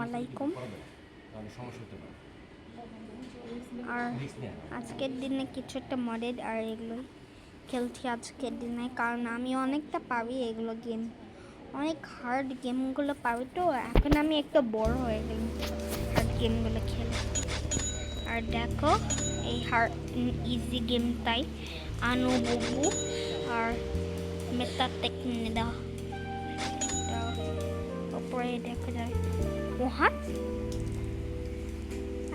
আলাইকুম। আর আজকের দিনে কিছু একটা মডেল আর এগুলোই খেলছি আজকের দিনে, কারণ আমি অনেকটা পারি এগুলো গেম, অনেক হার্ড গেমগুলো পারি। তো এখন আমি একটু বড় হয়ে গেলাম হার্ড গেমগুলো খেলে। আর দেখো এই হার্ড ইজি গেমটাই আনু বুবু আর মেটা টেকনিদা উপরে দেখা যায়। ওহা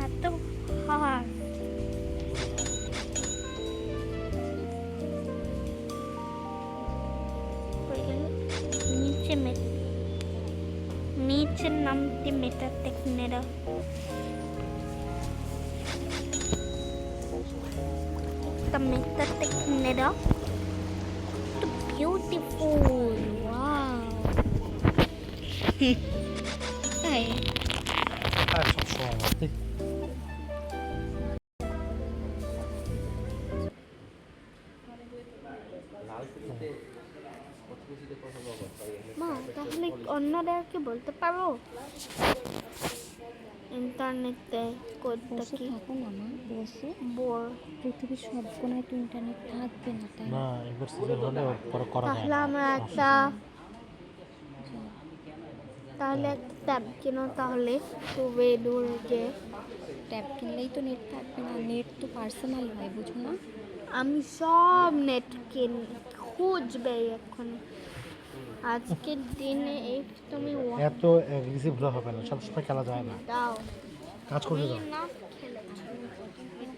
এত হার্ড, नीचे नामती मेटा टेक्नेरा the meta टेक्नेरा तो beautiful, wow. Hey, মা তাহলে অন্যদেরকে বলতে পারো ইন্টারনেটে কোডটা কি? থাকো না মা, বসে বোর পৃথিবীর সব কোনায় তো ইন্টারনেট থাকবে না, তাই না এবার সিজন হলে পরে করা যায় তাহলে না। আমরা একটা ট্যাব কিনো, তাহলে খুবই দূর যে ট্যাব কিনলেই তো নেট থাকবে না, নেট তো পার্সোনাল হয়, বুঝো না? আমি সব নেট খুঁজবে এখন আজকের দিনে। এই তুমি এত অ্যাগ্রেসিভ হলে হবে না, সবসময় খেলা যায় না, দাও কাজ করতে দাও। না খেলেছি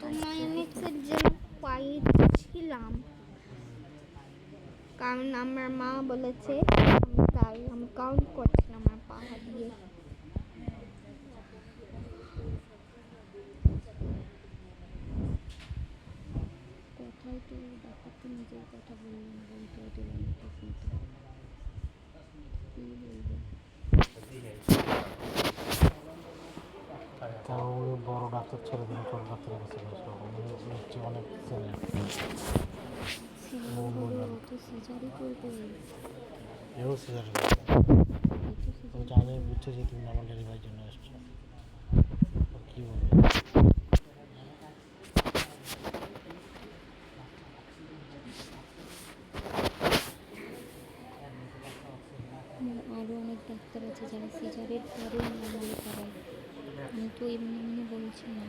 তোমার নেটের জন্য পাইছিলাম, কারণ আমার মা বলেছে, তাই আমি কাউন্ট করছিলাম আমার পা দিয়ে। কথাই তো ডাক্তার তো নিজের কথা বললো না, বলতে দিলাম একটা ফোনটা, কী বলবো? কারণ উনি বড় ডাক্তার ছেড়ে দিন, ছোট ডাক্তারের কাছে গেছে, উনি হচ্ছে অনেক সিনিয়র। তো সিজারই করবে, এও সিজার তো জানে, বুঝছে যে তুমি আমার ডেলিভারির জন্য এসছো, কী বলবে? আরও অনেক ডাক্তার আছে যারা সিজারের পরেও নর্মালি করায়, আমি তো এমনি এমনি বলছি না।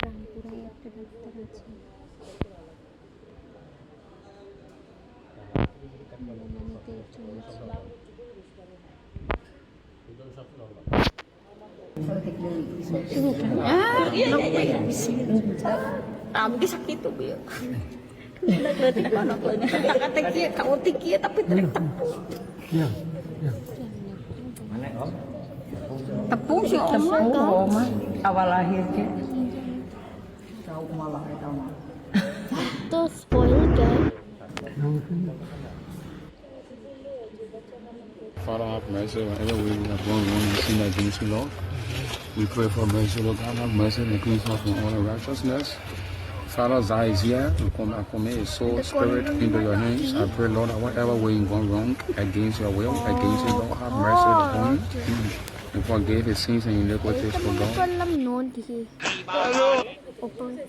রামপুরায় একটা ডাক্তার আছে, মানিতে একজন আছে। Di sakit tuh Bil. Nagletik pa ako. Nakatakiya, kauntikiya, tapi tepung. Tepung si Oma. Oma awal lahir ke tahu malah tahu তো স্পয়েল যায়। Father, have mercy whenever we have wrong and sin against you, Lord. We pray for mercy, Lord God, have mercy and cleanse us from all unrighteousness. Father, Zai is here. We commit his soul, spirit into your hands. I pray, Lord, that whatever way he's gone wrong against your will, against you, Lord, have mercy upon him. And forgive his sins and iniquities, for God. করলাম নোডি উপরটা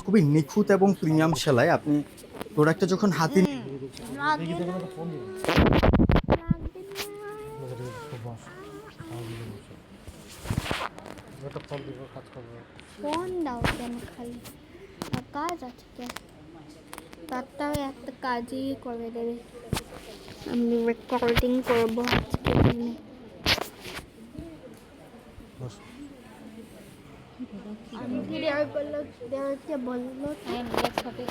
খুবই নিখুঁত এবং premium সেলাই। আপনি প্রোডাক্টটা যখন হাতে ফোন দাও কেন, খালি কাজ আছে কেন? তারটাও একটা কাজই করে দেবে। আমি রেকর্ডিং করবো আজকে দিনে। আমি বললো বললো হ্যাঁ, রিল্যাক্স হবে।